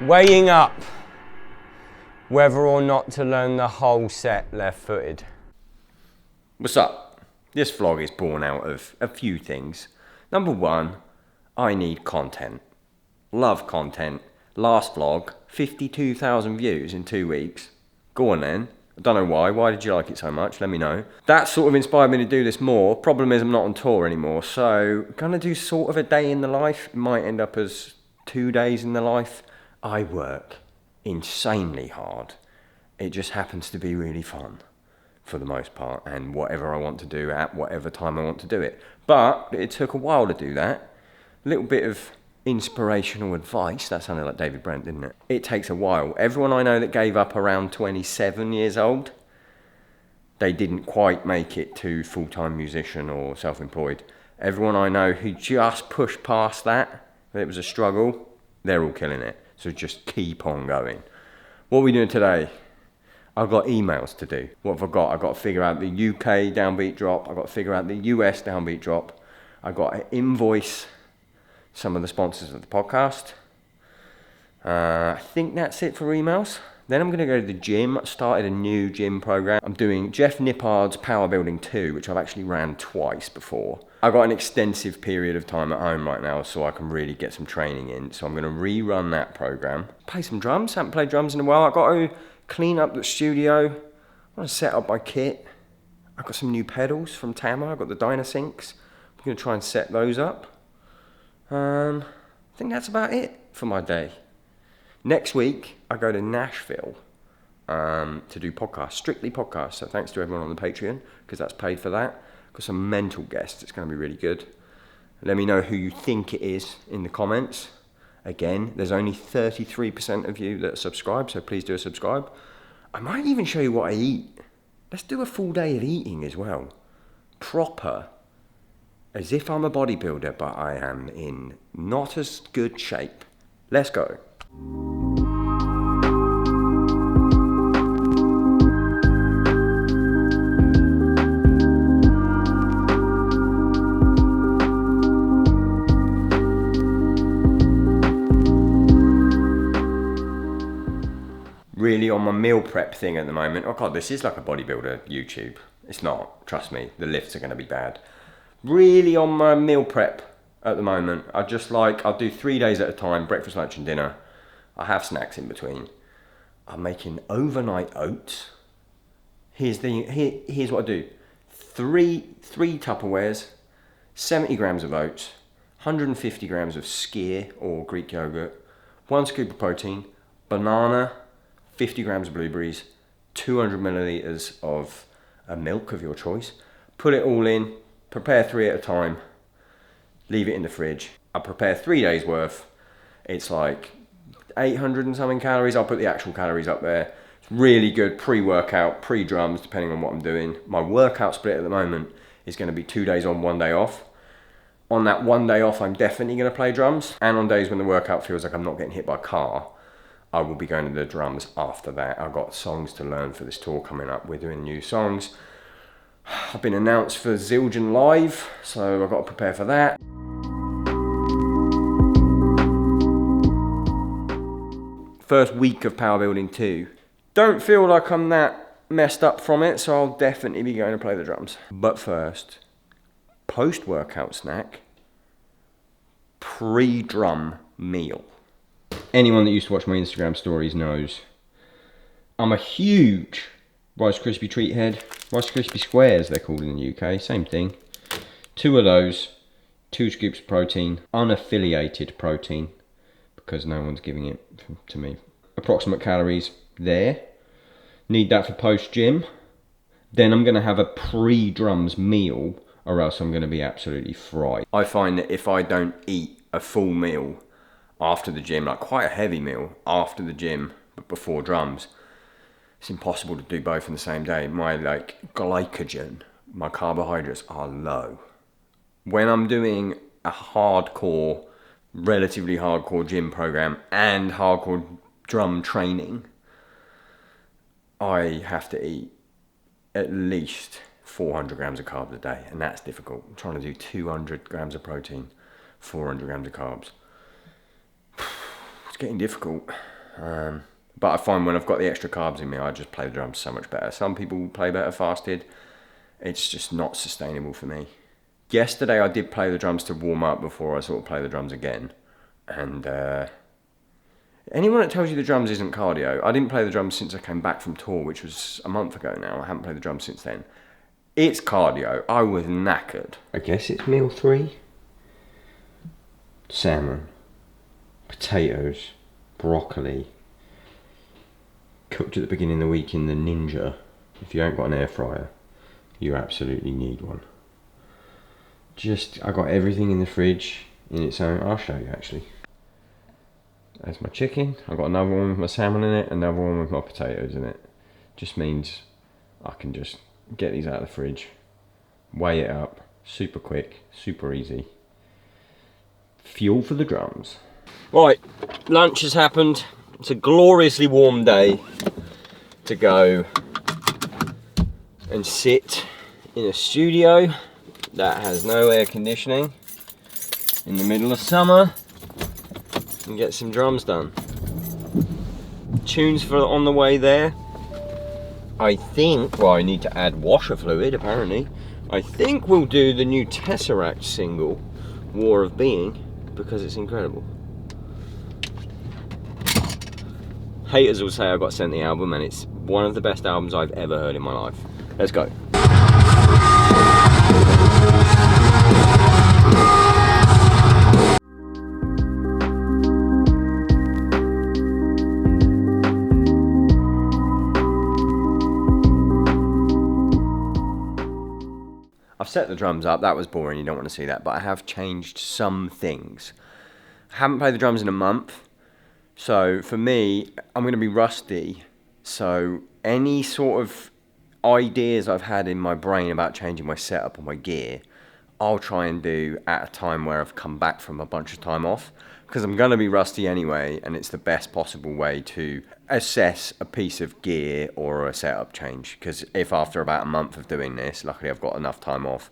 Weighing up whether or not to learn the whole set left-footed. What's up? This vlog is born out of a few things. Number one, I need content. Love content. Last vlog, 52,000 views in 2 weeks. Go on then. I don't know why. Why did you like it so much? Let me know. That sort of inspired me to do this more. Problem is I'm not on tour anymore, so gonna do sort of a day in the life. It might end up as 2 days in the life. I work insanely hard. It just happens to be really fun for the most part, and whatever I want to do at whatever time I want to do it. But it took a while to do that. A little bit of inspirational advice. That sounded like David Brent, didn't it? It takes a while. Everyone I know that gave up around 27 years old, they didn't quite make it to full-time musician or self-employed. Everyone I know who just pushed past that, it was a struggle, they're all killing it. So just keep on going. What are we doing today? I've got emails to do. What have I got? I've got to figure out the UK Downbeat drop. I've got to figure out the US Downbeat drop. I've got to invoice some of the sponsors of the podcast. I think that's it for emails. Then I'm going to go to the gym. I started a new gym program. I'm doing Jeff Nippard's Power Building 2, which I've actually ran twice before. I've got an extensive period of time at home right now, so I can really get some training in. So I'm going to rerun that program. Play some drums. Haven't played drums in a while. I've got to clean up the studio. I want to set up my kit. I've got some new pedals from Tama. I've got the Dynasyncs. I'm going to try and set those up. I think that's about it for my day. Next week, I go to Nashville to do podcasts, strictly podcasts. So thanks to everyone on the Patreon, because that's paid for that. Got some mental guests. It's going to be really good. Let me know who you think it is in the comments. Again, there's only 33% of you that are subscribed, so please do a subscribe. I might even show you what I eat. Let's do a full day of eating as well. Proper. As if I'm a bodybuilder, but I am in not as good shape. Let's go. Really on my meal prep thing at the moment. Oh God, this is like a bodybuilder YouTube. It's not, trust me, the lifts are gonna be bad. Really on my meal prep at the moment. I'll do 3 days at a time, breakfast, lunch and dinner. I have snacks in between. I'm making overnight oats. Here's what I do. Three Tupperwares, 70 grams of oats, 150 grams of skyr or Greek yogurt, 1 scoop of protein, banana, 50 grams of blueberries, 200 milliliters of milk of your choice. Put it all in, prepare 3 at a time, leave it in the fridge. I prepare 3 days worth. It's like 800 and something calories. I'll put the actual calories up there. It's really good pre-workout, pre-drums, depending on what I'm doing. My workout split at the moment is going to be 2 days on, 1 day off. On that 1 day off, I'm definitely going to play drums. And on days when the workout feels like I'm not getting hit by a car, I will be going to the drums after that. I've got songs to learn for this tour coming up. We're doing new songs. I've been announced for Zildjian Live, so I've got to prepare for that. First week of Power Building 2. Don't feel like I'm that messed up from it, so I'll definitely be going to play the drums. But first, post-workout snack, pre-drum meal. Anyone that used to watch my Instagram stories knows I'm a huge Rice Krispie treat head. Rice Krispie squares, they're called in the UK, same thing. 2 of those, 2 scoops of protein, unaffiliated protein, because no one's giving it to me. Approximate calories there. Need that for post-gym. Then I'm going to have a pre-drums meal, or else I'm going to be absolutely fried. I find that if I don't eat a full meal after the gym, like quite a heavy meal after the gym, but before drums, it's impossible to do both in the same day. My glycogen, my carbohydrates are low. When I'm doing a hardcore, relatively hardcore gym program and hardcore drum training, I have to eat at least 400 grams of carbs a day, and that's difficult. I'm trying to do 200 grams of protein, 400 grams of carbs. It's getting difficult. But I find when I've got the extra carbs in me, I just play the drums so much better. Some people play better fasted. It's just not sustainable for me. Yesterday I did play the drums to warm up before I sort of play the drums again. And anyone that tells you the drums isn't cardio, I didn't play the drums since I came back from tour, which was a month ago now. I haven't played the drums since then. It's cardio. I was knackered. I guess it's meal 3. Salmon, potatoes, broccoli. Cooked at the beginning of the week in the Ninja. If you ain't got an air fryer, you absolutely need one. I got everything in the fridge in its own. I'll show you actually. There's my chicken. I've got another one with my salmon in it, another one with my potatoes in it. Just means I can just get these out of the fridge, weigh it up, super quick, super easy. Fuel for the drums. Right, lunch has happened. It's a gloriously warm day to go and sit in a studio that has no air conditioning in the middle of summer and get some drums done. Tunes for on the way there. I think, well, I need to add washer fluid apparently. I think we'll do the new Tesseract single, War of Being, because it's incredible. Haters will say I got sent the album and it's one of the best albums I've ever heard in my life. Let's go. I've set the drums up. That was boring, you don't want to see that, but I have changed some things. I haven't played the drums in a month, so for me, I'm going to be rusty, so any sort of ideas I've had in my brain about changing my setup or my gear, I'll try and do at a time where I've come back from a bunch of time off, because I'm going to be rusty anyway, and it's the best possible way to assess a piece of gear or a setup change, because if after about a month of doing this, luckily I've got enough time off,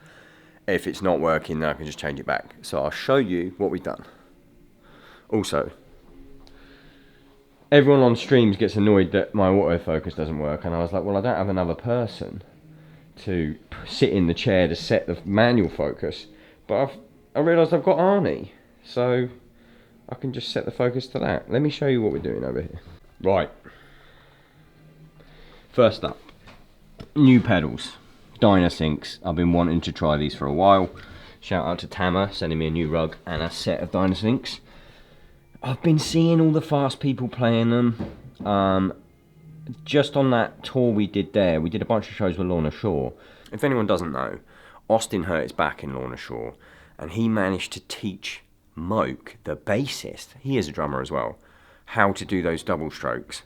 if it's not working, then I can just change it back. So I'll show you what we've done. Also, everyone on streams gets annoyed that my autofocus doesn't work, and I was like, well, I don't have another person to sit in the chair to set the manual focus, but I realised I've got Arnie, so I can just set the focus to that. Let me show you what we're doing over here. Right. First up, new pedals. Dynasyncs. I've been wanting to try these for a while. Shout out to Tama, sending me a new rug and a set of Dynasyncs. I've been seeing all the fast people playing them. Just on that tour we did there, we did a bunch of shows with Lorna Shore. If anyone doesn't know, Austin hurt his back in Lorna Shore, and he managed to teach Moke, the bassist, he is a drummer as well, how to do those double strokes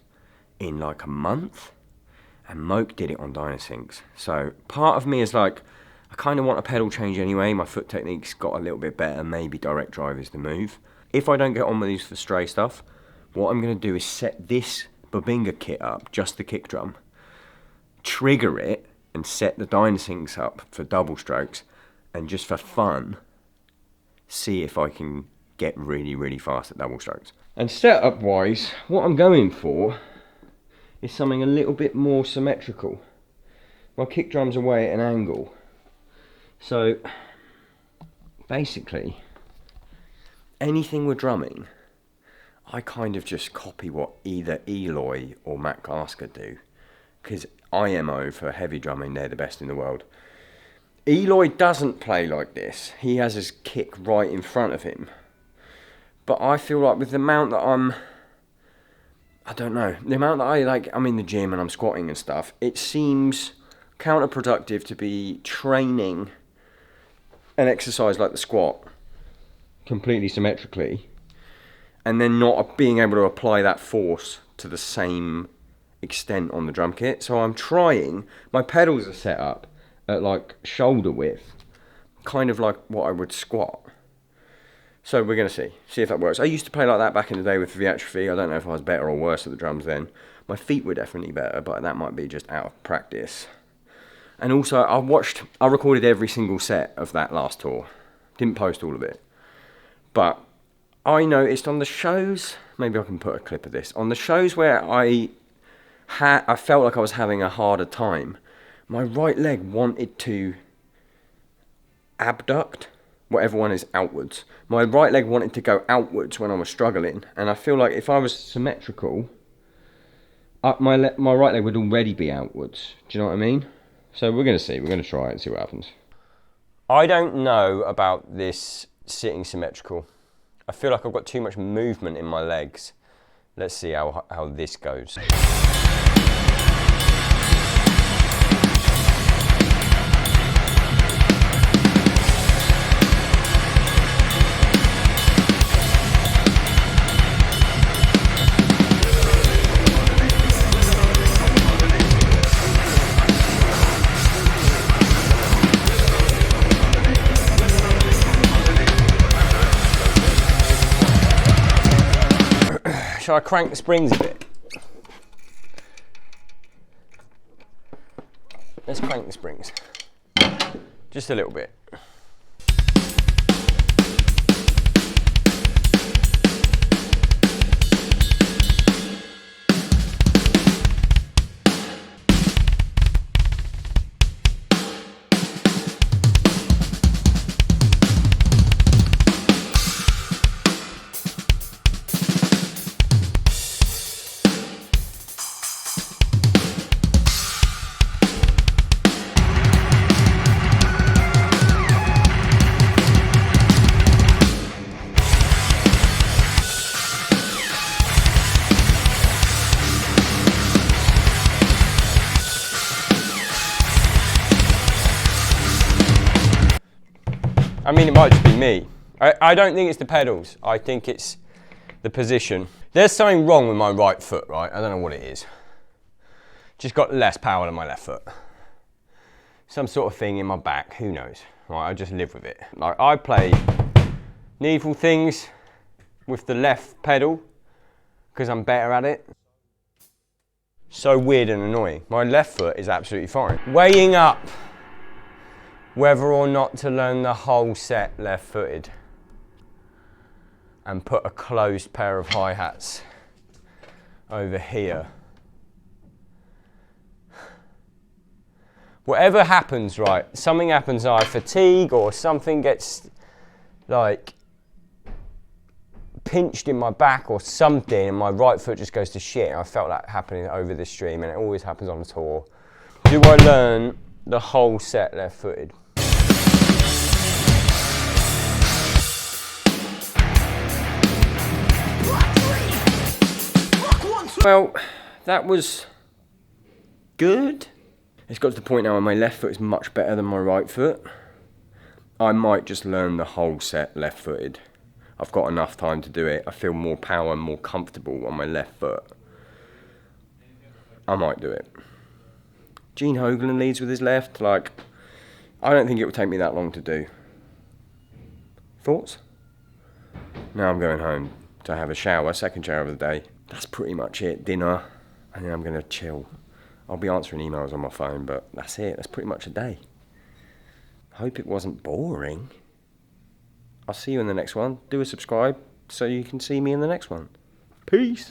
in like a month. And Moke did it on Dynasyncs. So part of me is like, I kind of want a pedal change anyway. My foot technique's got a little bit better. Maybe direct drive is the move. If I don't get on with these for stray stuff, what I'm going to do is set this Babinga kit up, just the kick drum, trigger it, and set the Dynasyncs up for double strokes, and just for fun, see if I can get really, really fast at double strokes. And setup wise, what I'm going for is something a little bit more symmetrical. My kick drum's away at an angle, so basically anything with drumming, I kind of just copy what either Eloy or Matt Gasker do, because IMO for heavy drumming, they're the best in the world. Eloy doesn't play like this. He has his kick right in front of him. But I feel like with the amount that I don't know, the amount that I'm in the gym and I'm squatting and stuff, it seems counterproductive to be training an exercise like the squat completely symmetrically and then not being able to apply that force to the same extent on the drum kit. So I'm trying, my pedals are set up at like shoulder width, kind of like what I would squat. So we're going to see if that works. I used to play like that back in the day with Viatrophy. I don't know if I was better or worse at the drums then. My feet were definitely better, but that might be just out of practice. And also, I recorded every single set of that last tour. Didn't post all of it. But I noticed on the shows maybe I can put a clip of this. On the shows where I felt like I was having a harder time, my right leg wanted to abduct, whatever one is outwards. My right leg wanted to go outwards when I was struggling, and I feel like if I was symmetrical, my right leg would already be outwards. Do you know what I mean? So we're going to see. We're going to try it and see what happens. I don't know about this sitting symmetrical. I feel like I've got too much movement in my legs. Let's see how this goes. Shall I crank the springs a bit? Let's crank the springs. Just a little bit. I mean, it might just be me. I don't think it's the pedals. I think it's the position. There's something wrong with my right foot, right? I don't know what it is. Just got less power than my left foot. Some sort of thing in my back, who knows? Right, I just live with it. Like, I play needful things with the left pedal because I'm better at it. So weird and annoying. My left foot is absolutely fine. Weighing up whether or not to learn the whole set left-footed and put a closed pair of hi-hats over here. Whatever happens, right, something happens, I fatigue or something gets like pinched in my back or something and my right foot just goes to shit. I felt that happening over this stream and it always happens on the tour. Do I learn the whole set left-footed? Well, that was good. It's got to the point now where my left foot is much better than my right foot. I might just learn the whole set left-footed. I've got enough time to do it. I feel more power and more comfortable on my left foot. I might do it. Gene Hoglan leads with his left. Like, I don't think it will take me that long to do. Thoughts? Now I'm going home to have a shower, second shower of the day. That's pretty much it. Dinner, and then I'm going to chill. I'll be answering emails on my phone, but that's it. That's pretty much a day. I hope it wasn't boring. I'll see you in the next one. Do a subscribe so you can see me in the next one. Peace.